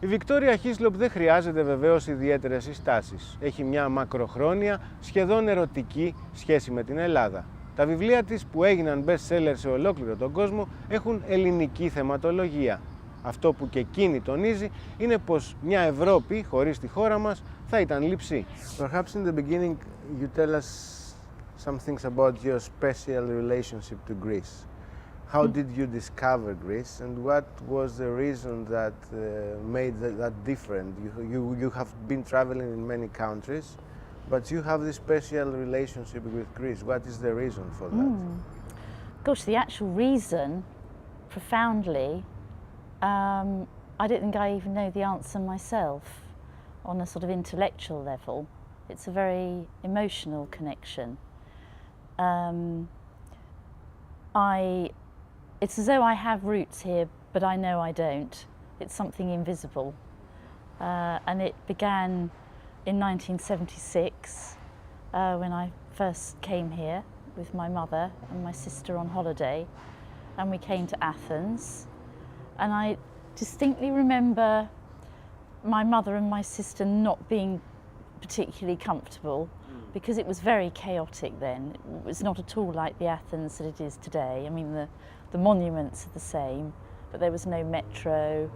Η Βικτόρια Χίσλοπ δεν χρειάζεται βεβαίως ιδιαίτερες συστάσεις. Έχει μια μακροχρόνια, σχεδόν ερωτική σχέση με την Ελλάδα. Τα βιβλία της που έγιναν best seller σε ολόκληρο τον κόσμο έχουν ελληνική θεματολογία. Αυτό που και εκείνη τονίζει είναι πως μια Ευρώπη χωρίς τη χώρα μας θα ήταν λειψή. Perhaps in the beginning you tell us some things about your special relationship to Greece. How did you discover Greece and what was the reason that made that different? You have been traveling in many countries, but you have this special relationship with Greece. What is the reason for that? Gosh, the actual reason, profoundly, I don't think I even know the answer myself on a sort of intellectual level. It's a very emotional connection. It's as though I have roots here, but I know I don't. It's something invisible. And it began in 1976 when I first came here with my mother and my sister on holiday, and we came to Athens. And I distinctly remember my mother and my sister not being particularly comfortable because it was very chaotic then. It was not at all like the Athens that it is today. I mean, the monuments are the same, but there was no metro.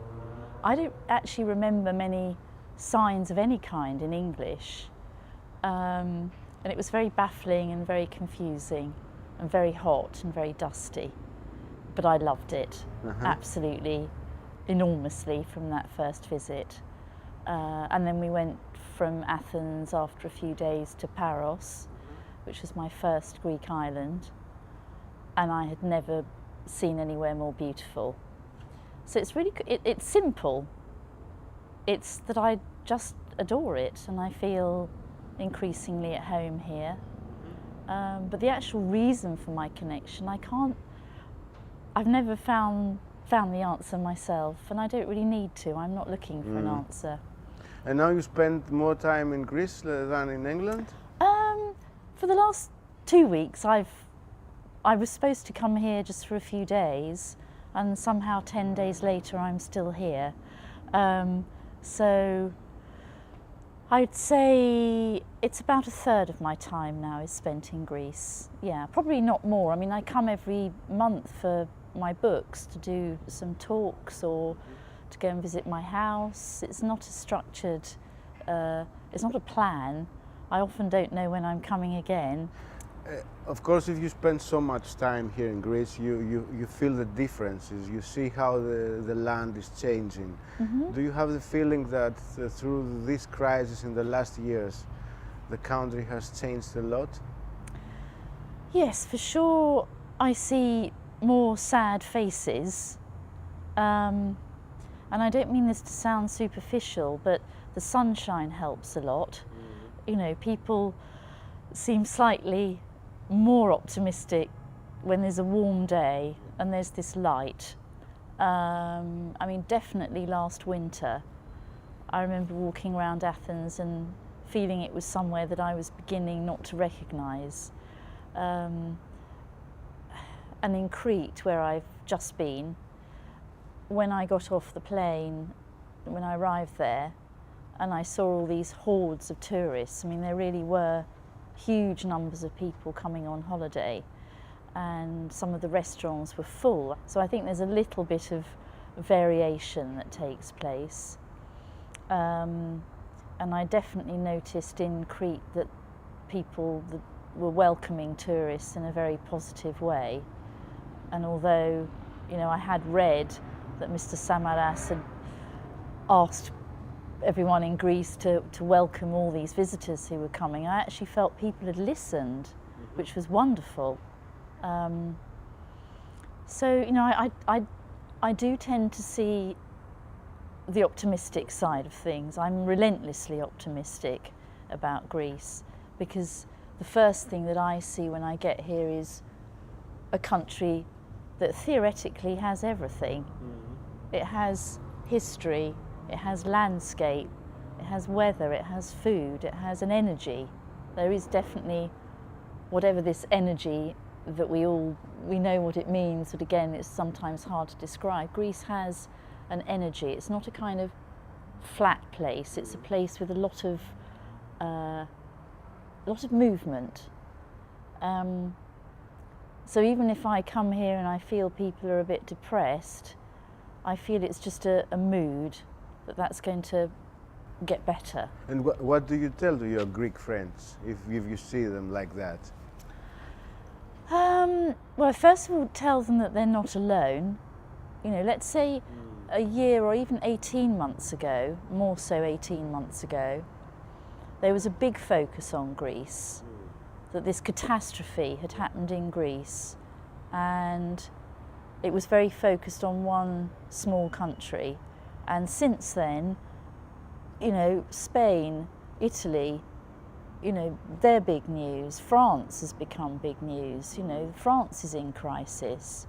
I don't actually remember many signs of any kind in English. And it was very baffling and very confusing and very hot and very dusty. But I loved it, absolutely, enormously from that first visit. And then we went from Athens after a few days to Paros, which was my first Greek island, and I had never seen anywhere more beautiful. So it's really, it's simple. It's that I just adore it and I feel increasingly at home here. But the actual reason for my connection, I've never found the answer myself, and I don't really need to. I'm not looking for an answer. And now you spend more time in Greece than in England? For the last 2 weeks, I was supposed to come here just for a few days, and somehow 10 days later I'm still here. So I'd say it's about a third of my time now is spent in Greece. Yeah, probably not more. I mean, I come every month for my books to do some talks or to go and visit my house. It's not a structured, it's not a plan. I often don't know when I'm coming again. Of course, if you spend so much time here in Greece, you feel the differences. You see how the land is changing. Do you have the feeling that through this crisis in the last years, the country has changed a lot? Yes, for sure. I see more sad faces. And I don't mean this to sound superficial, but the sunshine helps a lot. You know, people seem slightly more optimistic when there's a warm day and there's this light. I mean, definitely last winter, I remember walking around Athens and feeling it was somewhere that I was beginning not to recognise. And in Crete, where I've just been, when I got off the plane, when I arrived there, and I saw all these hordes of tourists, I mean, there really were huge numbers of people coming on holiday, and some of the restaurants were full. So I think there's a little bit of variation that takes place. And I definitely noticed in Crete that people were welcoming tourists in a very positive way. And although, you know, I had read that Mr. Samaras had asked everyone in Greece to welcome all these visitors who were coming, I actually felt people had listened, which was wonderful. So, you know, I do tend to see the optimistic side of things. I'm relentlessly optimistic about Greece because the first thing that I see when I get here is a country that theoretically has everything. It has history, it has landscape, it has weather, it has food, it has an energy. There is definitely whatever this energy that we know what it means, but again, it's sometimes hard to describe. Greece has an energy. It's not a kind of flat place. It's a place with a lot of movement. So even if I come here and I feel people are a bit depressed, I feel it's just a mood that's going to get better. And what do you tell to your Greek friends if you see them like that? Well, first of all, tell them that they're not alone. You know, let's say a year or even 18 months ago, more so 18 months ago, there was a big focus on Greece, that this catastrophe had happened in Greece, and it was very focused on one small country. And since then, you know, Spain, Italy, you know, they're big news. France has become big news. You know, France is in crisis.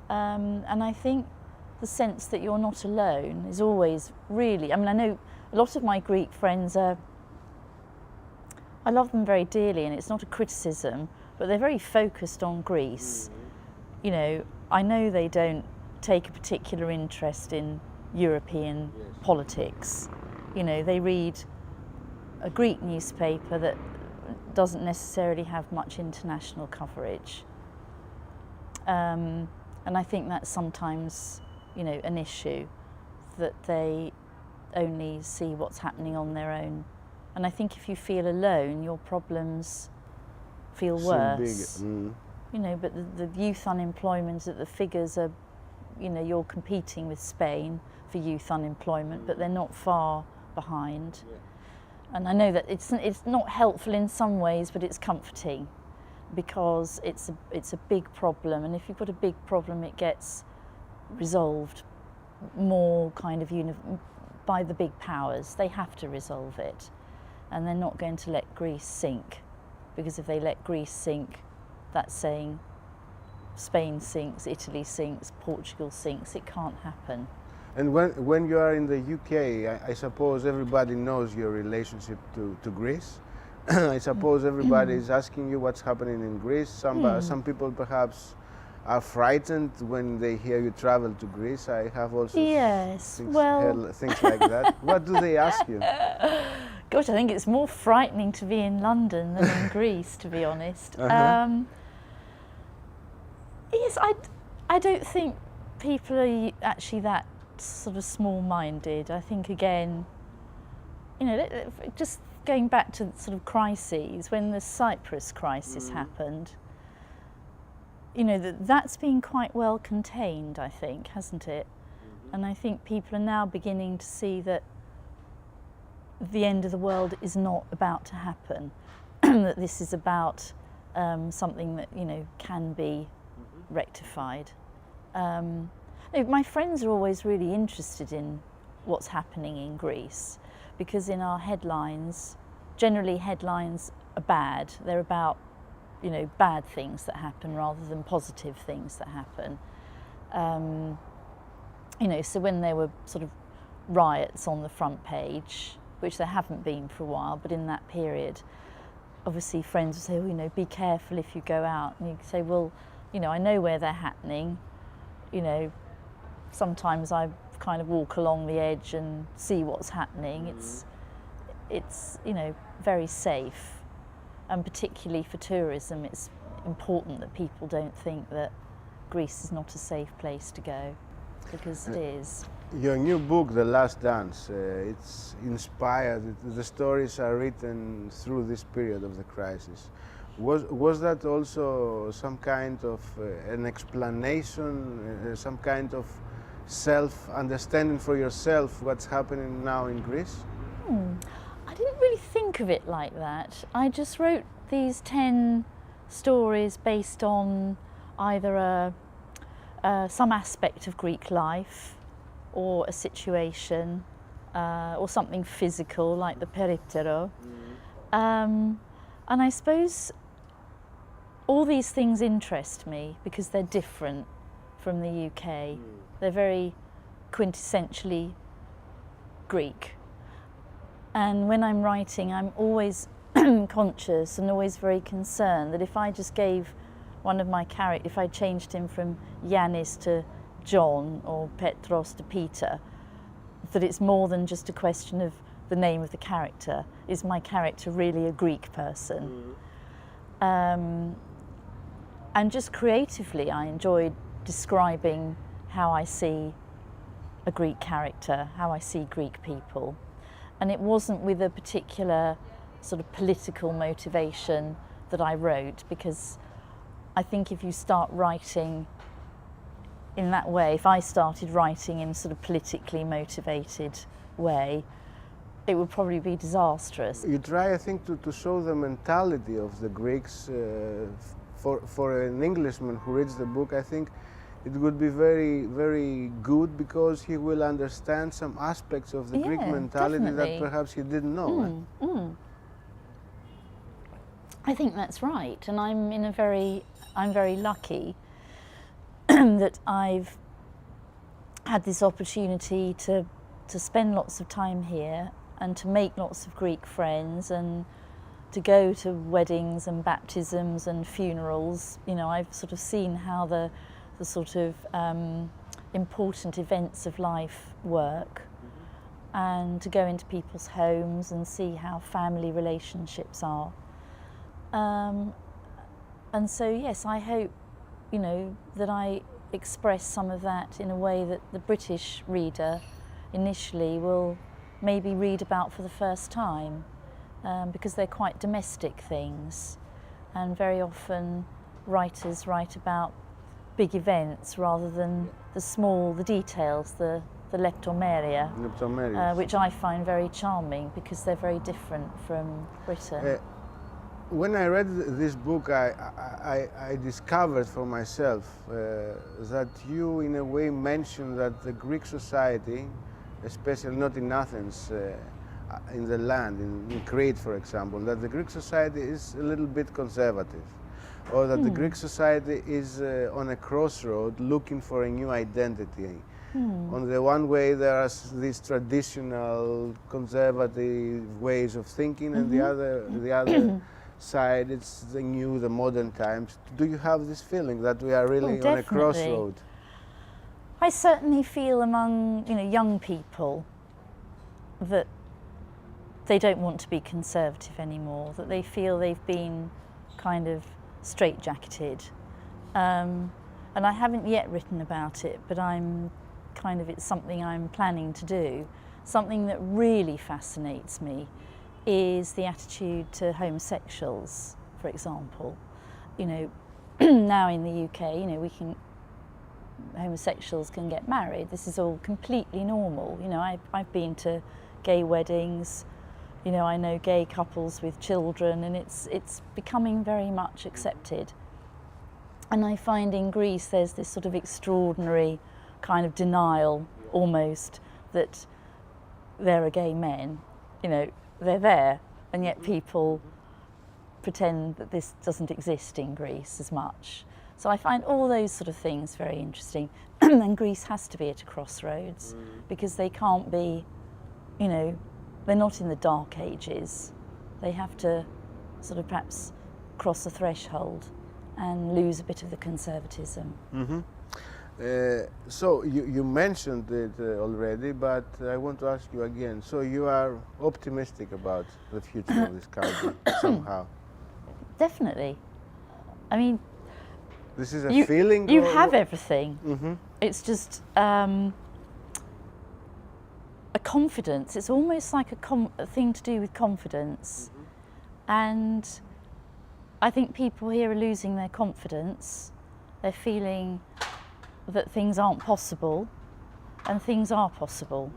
And I think the sense that you're not alone is always really, I mean, I know a lot of my Greek friends are, I love them very dearly, and it's not a criticism, but they're very focused on Greece. You know, I know they don't take a particular interest in European politics. You know, they read a Greek newspaper that doesn't necessarily have much international coverage. And I think that's sometimes, you know, an issue, that they only see what's happening on their own. And I think if you feel alone, your problems feel worse. You know, but the youth unemployment, that the figures are, you know, you're competing with Spain for youth unemployment, but they're not far behind. And I know that it's not helpful in some ways, but it's comforting, because it's a big problem, and if you've got a big problem, it gets resolved more kind of by the big powers. They have to resolve it, and they're not going to let Greece sink, because if they let Greece sink, that's saying Spain sinks, Italy sinks, Portugal sinks. It can't happen. And when you are in the UK, I suppose everybody knows your relationship to Greece. I suppose everybody is asking you what's happening in Greece. Some people perhaps are frightened when they hear you travel to Greece. I have also things like that. What do they ask you? Gosh, I think it's more frightening to be in London than in Greece, to be honest. Yes, I don't think people are actually that sort of small-minded. I think, again, you know, just going back to sort of crises, when the Cyprus crisis happened, you know, that's been quite well contained, I think, hasn't it? And I think people are now beginning to see that the end of the world is not about to happen, that this is about something that, you know, can be rectified. My friends are always really interested in what's happening in Greece, because in our headlines, generally headlines are bad. They're about, you know, bad things that happen rather than positive things that happen. You know, so when there were sort of riots on the front page, which there haven't been for a while, but in that period, obviously friends would say, oh, you know, be careful if you go out. And you say, well, you know, I know where they're happening. You know, sometimes I kind of walk along the edge and see what's happening. It's you know, very safe, and particularly for tourism, it's important that people don't think that Greece is not a safe place to go, because it is. Your new book, The Last Dance, it's inspired. The stories are written through this period of the crisis. Was that also some kind of an explanation, some kind of self-understanding for yourself what's happening now in Greece? I didn't really think of it like that. I just wrote these 10 stories based on either some aspect of Greek life, or a situation, or something physical like the periptero. And I suppose all these things interest me because they're different from the UK. They're very quintessentially Greek. And when I'm writing, I'm always conscious and always very concerned that if I just gave one of my characters, if I changed him from Yanis to John or Petros to Peter, that it's more than just a question of the name of the character. Is my character really a Greek person? And just creatively, I enjoyed describing how I see a Greek character, how I see Greek people. And it wasn't with a particular sort of political motivation that I wrote, because I think if you start writing in that way, if I started writing in a sort of politically motivated way, it would probably be disastrous. You try, I think, to show the mentality of the Greeks. For an Englishman who reads the book, I think it would be very, very good, because he will understand some aspects of the Greek mentality definitely. that perhaps he didn't know. I think that's right, and I'm very lucky that I've had this opportunity to spend lots of time here and to make lots of Greek friends and to go to weddings and baptisms and funerals. You know, I've sort of seen how the sort of important events of life work, and to go into people's homes and see how family relationships are. And so, yes, I hope, you know, that I express some of that in a way that the British reader initially will maybe read about for the first time, because they're quite domestic things, and very often writers write about big events rather than the details, the leptomeria, which I find very charming because they're very different from Britain. When I read this book, I discovered for myself that you, in a way, mentioned that the Greek society, especially not in Athens, in the land, in Crete, for example, that the Greek society is a little bit conservative, or that the Greek society is on a crossroad looking for a new identity. On the one way, there are these traditional conservative ways of thinking, and the other side, it's the new, the modern times. Do you have this feeling that we are really on a crossroad? I certainly feel among, you know, young people that they don't want to be conservative anymore, that they feel they've been kind of straitjacketed. And I haven't yet written about it, but it's something I'm planning to do. Something that really fascinates me is the attitude to homosexuals, for example. You know, now in the UK, you know, homosexuals can get married. This is all completely normal. You know, I've been to gay weddings. You know, I know gay couples with children, and it's becoming very much accepted. And I find in Greece there's this sort of extraordinary kind of denial, almost, that there are gay men. You know, they're there, and yet people pretend that this doesn't exist in Greece as much. So I find all those sort of things very interesting. And Greece has to be at a crossroads, because they can't be, you know, they're not in the dark ages. They have to sort of perhaps cross a threshold and lose a bit of the conservatism. So you mentioned it already, but I want to ask you again. So you are optimistic about the future of this country somehow? Definitely. I mean, this is a feeling? You have everything. It's just a confidence. It's almost like a thing to do with confidence. And I think people here are losing their confidence. They're feeling that things aren't possible, and things are possible.